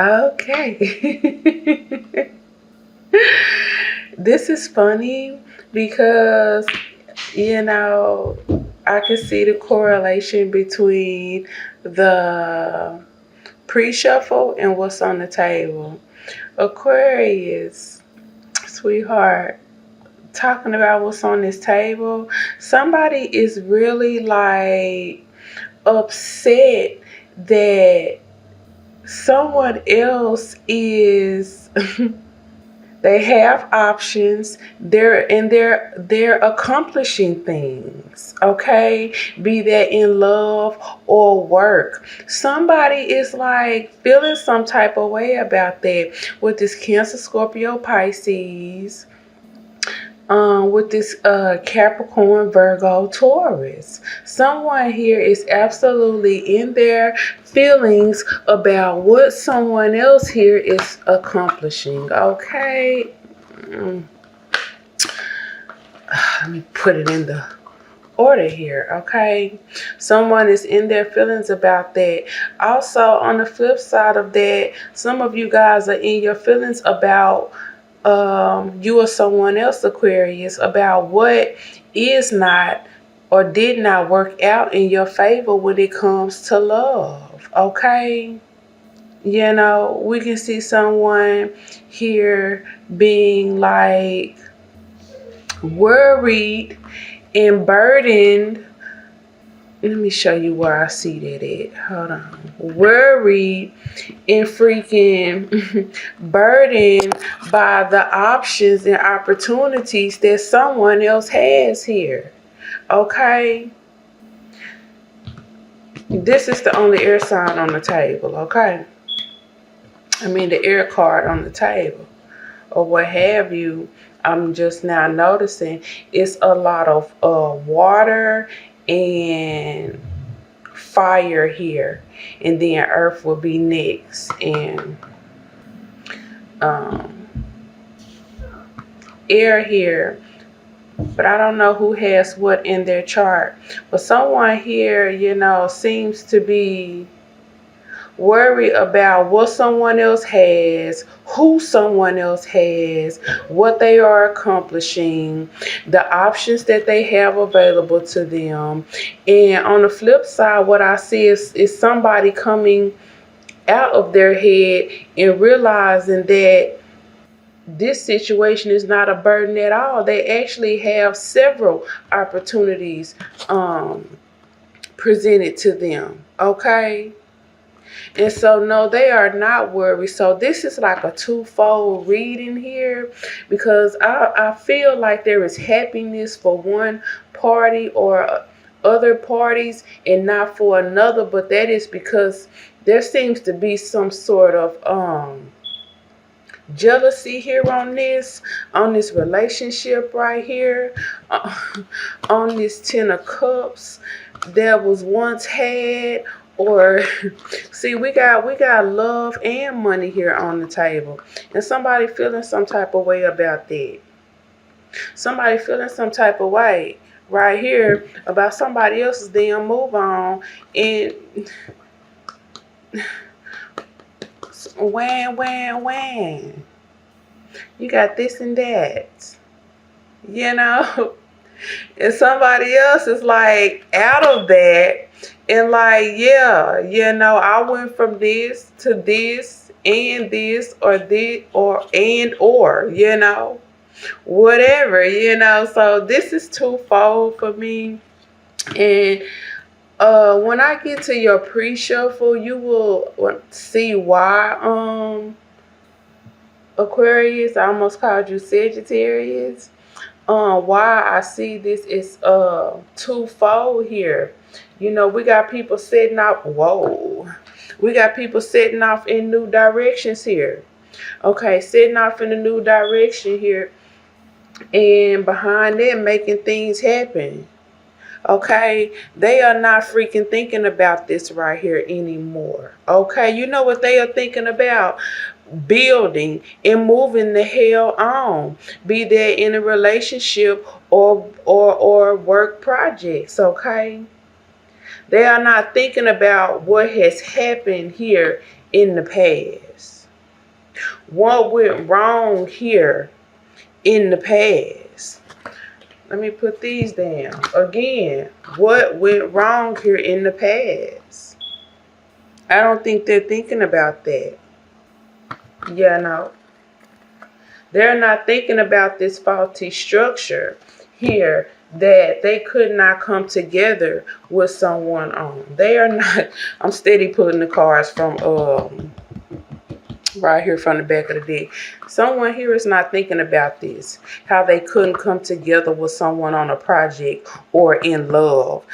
Okay. This is funny because, you know, I can see the correlation between the pre-shuffle and what's on the table. Aquarius, sweetheart, talking about what's on this table, somebody is really like upset that someone else is they have options, they're accomplishing things, okay, be that in love or work. Somebody is like feeling some type of way about that with this Cancer, Scorpio, Pisces, with this Capricorn, Virgo, Taurus. Someone here is absolutely in their feelings about what someone else here is accomplishing. Okay. Let me put it in the order here. Okay. Someone is in their feelings about that. Also, on the flip side of that, some of you guys are in your feelings about you or someone else, Aquarius, about what is not or did not work out in your favor when it comes to love. Okay. You know, we can see someone here being like worried and burdened. Let me show you where I see that at. Hold on. Worried and freaking burdened by the options and opportunities that someone else has here. Okay? This is the only air sign on the table, okay? I mean, the air card on the table or what have you. I'm just now noticing it's a lot of water and fire here, and then earth will be next, and air here, but I don't know who has what in their chart. But someone here, you know, seems to be worried about what someone else has, who someone else has, what they are accomplishing, the options that they have available to them. And on the flip side, what I see is somebody coming out of their head and realizing that this situation is not a burden at all. They actually have several opportunities presented to them. Okay. And so, no, they are not worried. So this is like a twofold reading here, because I feel like there is happiness for one party or other parties and not for another. But that is because there seems to be some sort of jealousy here on this relationship right here, on this Ten of Cups that was once had. Or see, we got love and money here on the table, and somebody feeling some type of way about that. Somebody feeling some type of way right here about somebody else's damn move on, and wham. You got this and that, you know, and somebody else is like out of that. And like, yeah, you know, I went from this to this and this or this or, you know, whatever, you know. So this is twofold for me. And when I get to your pre-shuffle, you will see why Aquarius, I almost called you Sagittarius. Why I see this is twofold here. You know, we got people setting off. Whoa. We got people setting off in new directions here. Okay, setting off in a new direction here. And behind them, making things happen. Okay, they are not freaking thinking about this right here anymore. Okay, you know what they are thinking about? Building and moving the hell on, be that in a relationship or work projects. Okay, they are not thinking about what has happened here in the past. What went wrong here in the past? Let me put these down. Again, what went wrong here in the past? I don't think they're thinking about that. Yeah, no. They're not thinking about this faulty structure here that they could not come together with someone on. They are not, I'm steady pulling the cards from right here from the back of the deck. Someone here is not thinking about this, how they couldn't come together with someone on a project or in love.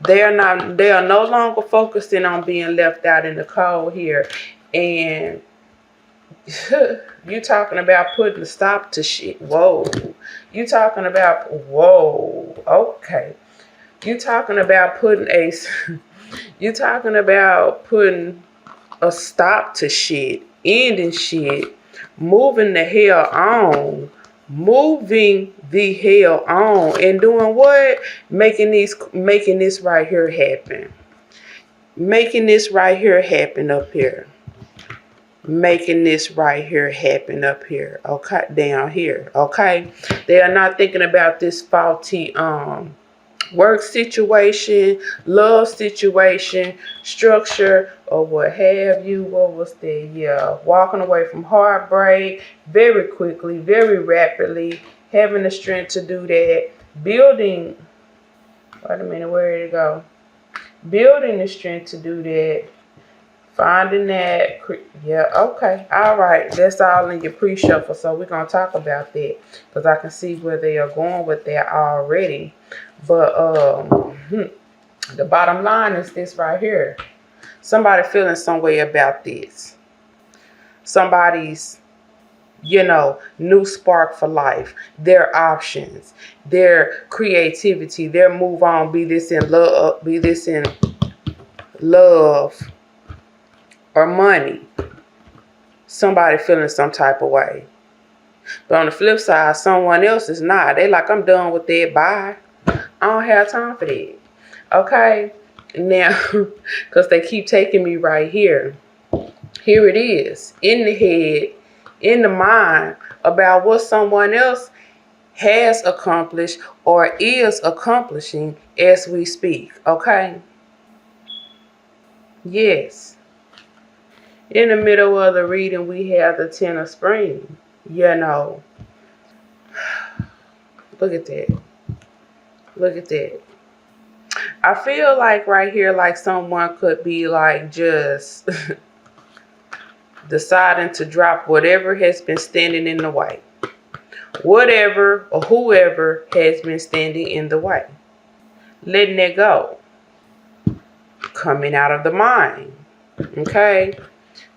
They are no longer focusing on being left out in the cold here. And you talking about putting a stop to shit. Whoa. You talking about, whoa. Okay. You talking about putting a stop to shit, ending shit, moving the hell on, moving the hell on, and doing what? Making this right here happen. Making this right here happen up here. Making this right here happen up here. Okay, down here. Okay. They are not thinking about this faulty work situation, love situation, structure, or what have you. What was that? Yeah, walking away from heartbreak very quickly, very rapidly, having the strength to do that, building, wait a minute, where did it go? Building the strength to do that, finding that, yeah, okay, all right, that's all in your pre-shuffle, so we're going to talk about that, because I can see where they are going with that already. But the bottom line is this right here. Somebody feeling some way about this. Somebody's, new spark for life. Their options, their creativity, their move on, be this in love or money. Somebody feeling some type of way. But on the flip side, someone else is not. They like, I'm done with that. Bye. I don't have time for that. Okay? Now, because they keep taking me right here. Here it is. In the head, in the mind, about what someone else has accomplished or is accomplishing as we speak. Okay? Yes. In the middle of the reading, we have the Ten of Spring. Look at that. Look at that. I feel like right here, like someone could be like just deciding to drop whatever has been standing in the way. Whatever or whoever has been standing in the way. Letting it go. Coming out of the mind. Okay?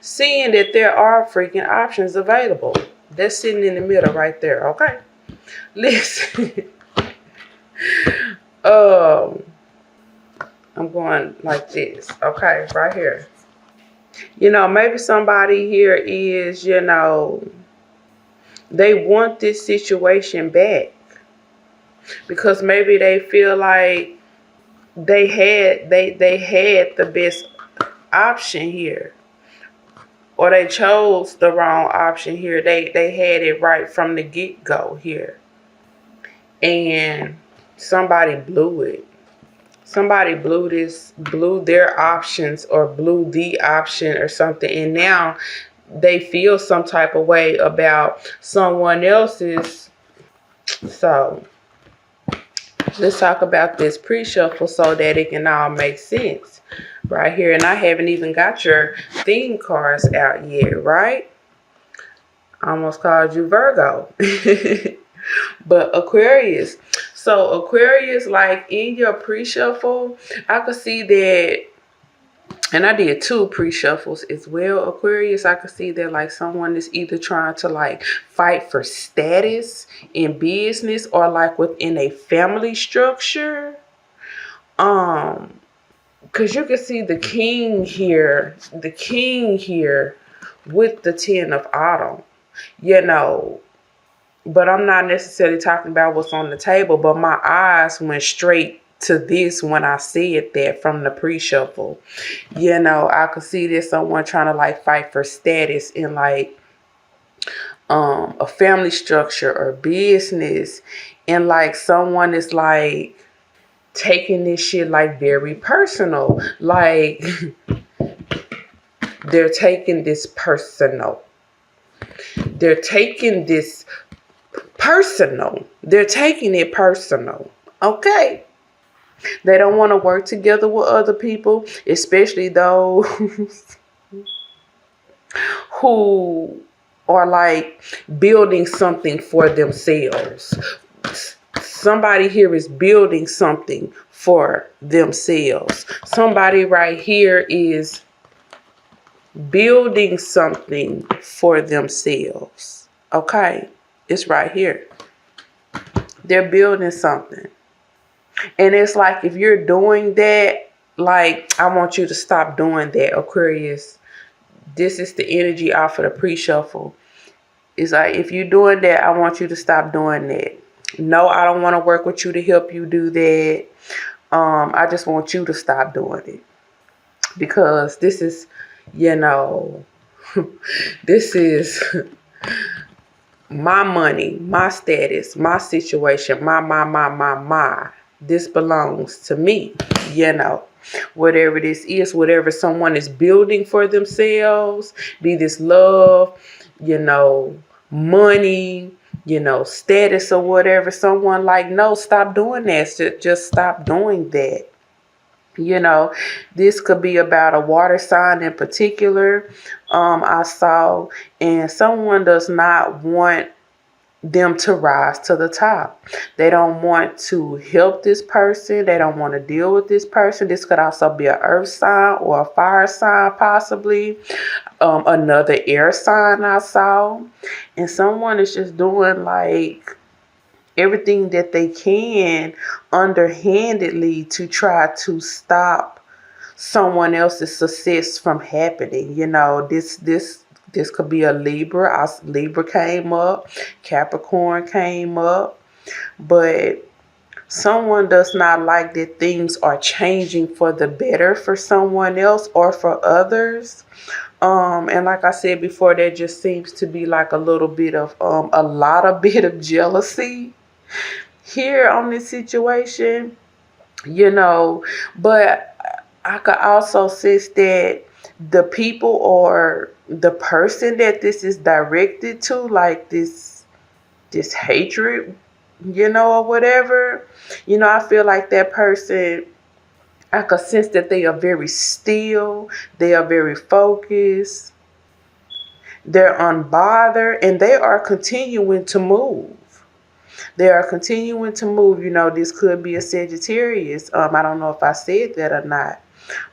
Seeing that there are freaking options available. That's sitting in the middle right there. Okay? Listen. I'm going like this. Okay, right here. Maybe somebody here is, they want this situation back. Because maybe they feel like they had the best option here. Or they chose the wrong option here. They had it right from the get-go here. And somebody blew it. Somebody blew their options or blew the option or something. And now they feel some type of way about someone else's. So let's talk about this pre-shuffle so that it can all make sense right here. And I haven't even got your theme cards out yet, right? I almost called you Virgo. But Aquarius. So Aquarius, like in your pre-shuffle, I could see that, and I did 2 pre-shuffles as well, Aquarius. I could see that like someone is either trying to like fight for status in business or like within a family structure. Because you can see the king here with the 10 of Autumn, but I'm not necessarily talking about what's on the table, but my eyes went straight to this when I said that from the pre-shuffle. You know, I could see there's someone trying to like fight for status in like a family structure or business, and like someone is like taking this shit like very personal. Like they're taking this personal. They're taking this personal. They're taking it personal. Okay. They don't want to work together with other people, especially those who are like building something for themselves. Somebody here is building something for themselves. Somebody right here is building something for themselves. Okay? It's right here. They're building something. And it's like, if you're doing that, like, I want you to stop doing that, Aquarius. This is the energy off of the pre-shuffle. It's like, if you're doing that, I want you to stop doing that. No, I don't want to work with you to help you do that. I just want you to stop doing it. Because this is, you know, this is my money, my status, my situation, my. This belongs to me, you know. Whatever this is, whatever someone is building for themselves, be this love, you know, money, you know, status or whatever. Someone like, no, stop doing that. Just stop doing that. You know, this could be about a water sign in particular. I saw, and someone does not want them to rise to the top. They don't want to help this person. They don't want to deal with this person. This could also be an earth sign or a fire sign, possibly. Another air sign I saw. And someone is just doing like everything that they can underhandedly to try to stop someone else's success from happening. You know, this could be a Libra. Libra came up. Capricorn came up. But someone does not like that things are changing for the better for someone else or for others. And like I said before, there just seems to be like a little bit of, a lot of bit of jealousy here on this situation, you know. But I could also sense that the people or the person that this is directed to, like this hatred, you know, or whatever, you know, I feel like that person, I could sense that they are very still, they are very focused, they're unbothered, and they are continuing to move. They are continuing to move. You know, this could be a Sagittarius. I don't know if I said that or not,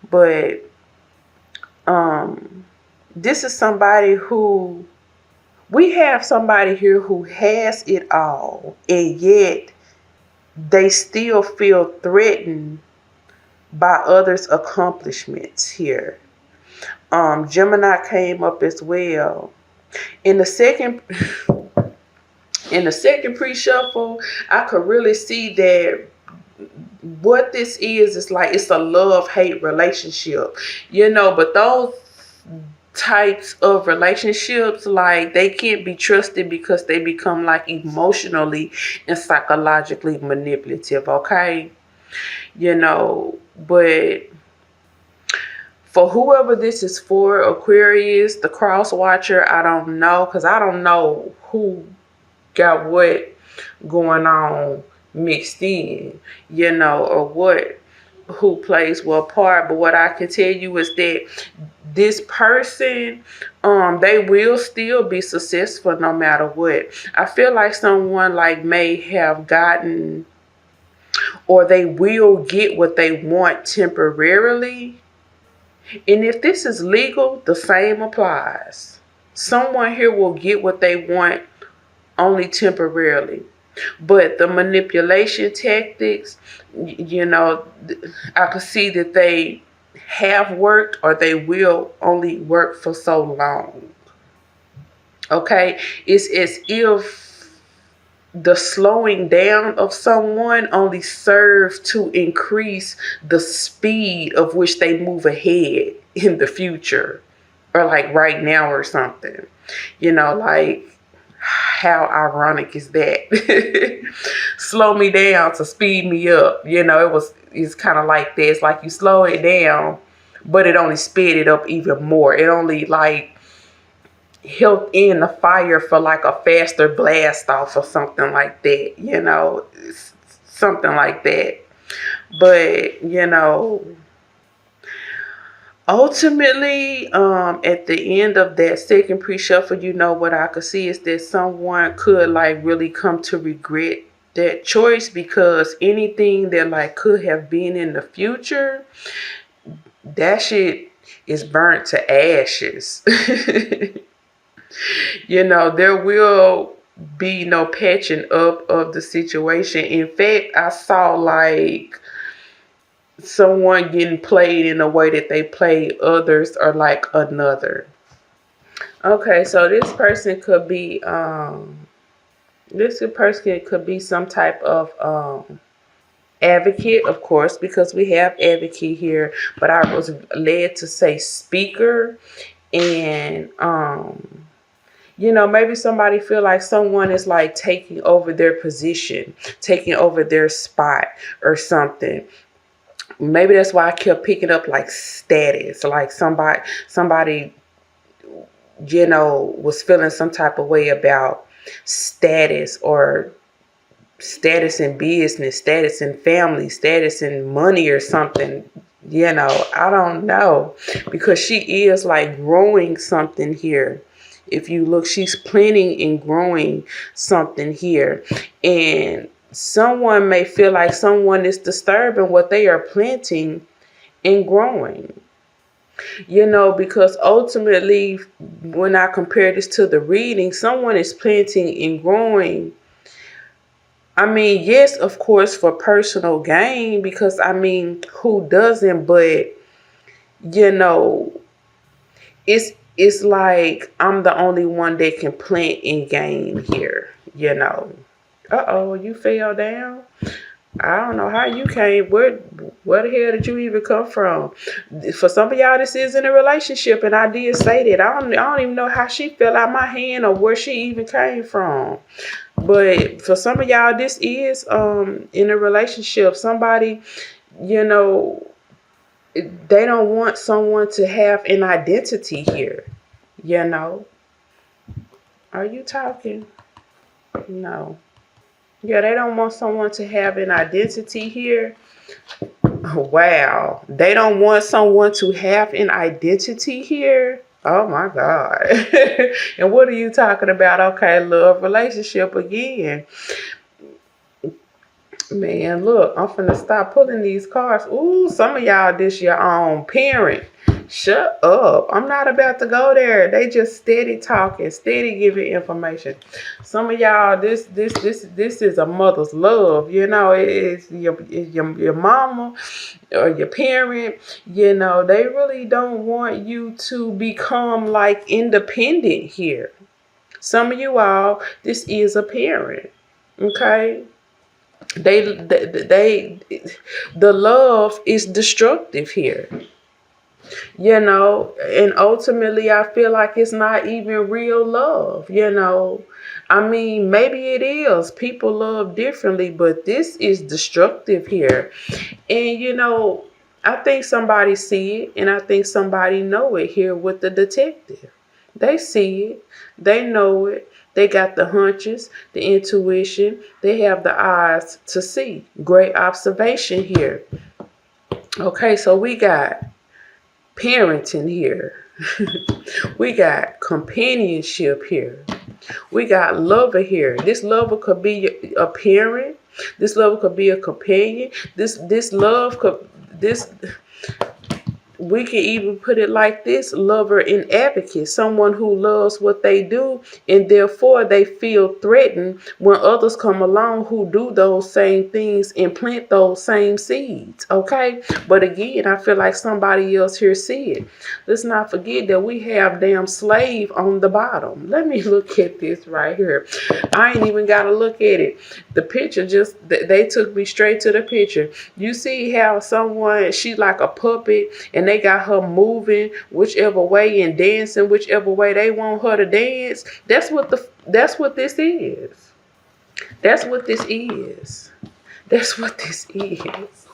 but this is somebody who, we have somebody here who has it all, and yet they still feel threatened by others' accomplishments here. Gemini came up as well. In the second pre-shuffle, I could really see that what this is like, it's a love-hate relationship, you know. But those types of relationships, like, they can't be trusted because they become like emotionally and psychologically manipulative, okay? You know, but for whoever this is for, Aquarius, the cross watcher, I don't know, because I don't know who got what going on mixed in, you know, or who plays what part. But what I can tell you is that this person, they will still be successful no matter what. I feel like someone like may have gotten, or they will get what they want temporarily. And if this is legal, the same applies. Someone here will get what they want only temporarily. But the manipulation tactics, you know, I could see that they have worked, or they will only work for so long. Okay? It's as if the slowing down of someone only serves to increase the speed of which they move ahead in the future, or like right now or something. Like, how ironic is that? Slow me down to speed me up. It's kind of like this. It's like you slow it down, but it only sped it up even more. It only like held in the fire for like a faster blast off or something like that. It's something like that. But ultimately, at the end of that second pre-shuffle, what I could see is that someone could like really come to regret that choice, because anything that like could have been in the future, that shit is burnt to ashes. There will be no patching up of the situation. In fact, I saw like someone getting played in a way that they play others or like another. Okay, so this person could be some type of advocate, of course, because we have advocate here, but I was led to say speaker. And maybe somebody feel like someone is like taking over their position, taking over their spot or something. Maybe that's why I kept picking up like status, like somebody was feeling some type of way about status, or status in business, status in family, status in money or something. I don't know, because she is like growing something here. If you look, she's planting and growing something here. And someone may feel like someone is disturbing what they are planting and growing. Because ultimately, when I compare this to the reading, someone is planting and growing. I mean, yes, of course, for personal gain, because I mean, who doesn't? But, it's like I'm the only one that can plant and gain here, Uh-oh, you fell down? I don't know how you came. Where the hell did you even come from? For some of y'all, this is in a relationship, and I did say that. I don't even know how she fell out my hand or where she even came from. But for some of y'all, this is in a relationship. Somebody, they don't want someone to have an identity here. Are you talking? No. Yeah, they don't want someone to have an identity here. Wow. They don't want someone to have an identity here. Oh my God. And what are you talking about? Okay, love, relationship again. Man, look, I'm finna stop pulling these cards. Ooh, some of y'all, this your own parent. Shut up. I'm not about to go there. They just steady talking, steady giving information. Some of y'all, this is a mother's love. It's your mama or your parent. They really don't want you to become like independent here. Some of you all, this is a parent. Okay? The love is destructive here. And ultimately I feel like it's not even real love. I mean, maybe it is. People love differently, but this is destructive here. And I think somebody see it, and I think somebody know it here with the detective. They see it, they know it, they got the hunches, the intuition, they have the eyes to see. Great observation here. Okay, so we got parenting here. We got companionship here. We got lover here. This lover could be a parent. This lover could be a companion. This love could we can even put it like this: lover and advocate, someone who loves what they do and therefore they feel threatened when others come along who do those same things and plant those same seeds. Okay, but again, I feel like somebody else here see it. Let's not forget that we have damn slave on the bottom. Let me look at this right here. I ain't even gotta look at it. The picture just, they took me straight to the picture. You see how someone, she like a puppet, and they got her moving whichever way and dancing whichever way they want her to dance. That's what this is. That's what this is. That's what this is.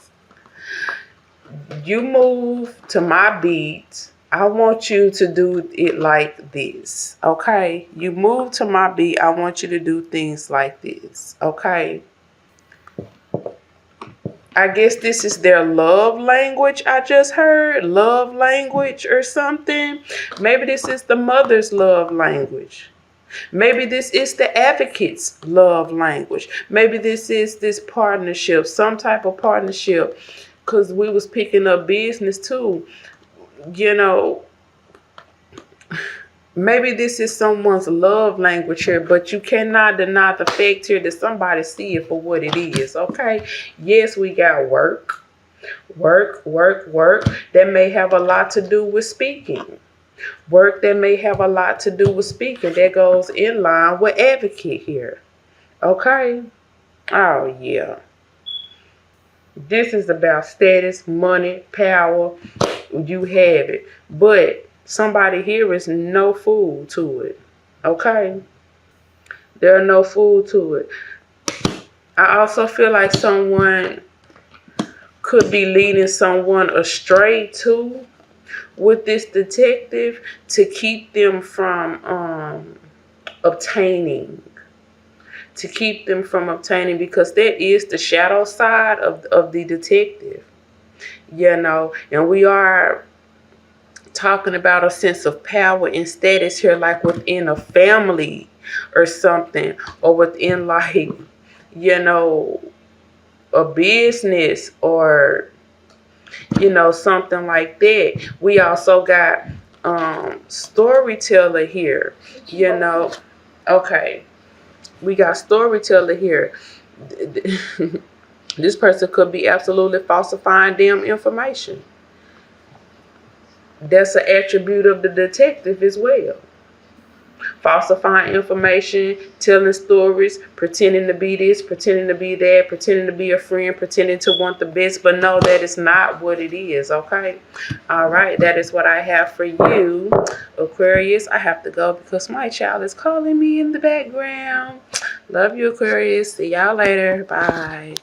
You move to my beat. I want you to do it like this. Okay? You move to my beat. I want you to do things like this. Okay? I guess this is their love language. I just heard love language or something. Maybe this is the mother's love language. Maybe this is the advocate's love language. Maybe this is this partnership, some type of partnership, because we was picking up business too. You know, maybe this is someone's love language here, but you cannot deny the fact here that somebody see it for what it is, okay? Yes, we got work. That may have a lot to do with speaking. Work that may have a lot to do with speaking. That goes in line with advocate here, okay? Oh, yeah. This is about status, money, power. You have it. But somebody here is no fool to it. Okay? They're no fool to it. I also feel like someone could be leading someone astray too with this detective to keep them from obtaining. To keep them from obtaining, because that is the shadow side of the detective. You know, and we are talking about a sense of power and status here, like within a family or something, or within, like, you know, a business, or, you know, something like that. We also got storyteller here, you know. Okay, we got storyteller here. This person could be absolutely falsifying damn information. That's an attribute of the detective as well. Falsifying information, telling stories, pretending to be this, pretending to be that, pretending to be a friend, pretending to want the best, but no, that is not what it is, okay? All right, that is what I have for you, Aquarius. I have to go because my child is calling me in the background. Love you, Aquarius. See y'all later. Bye.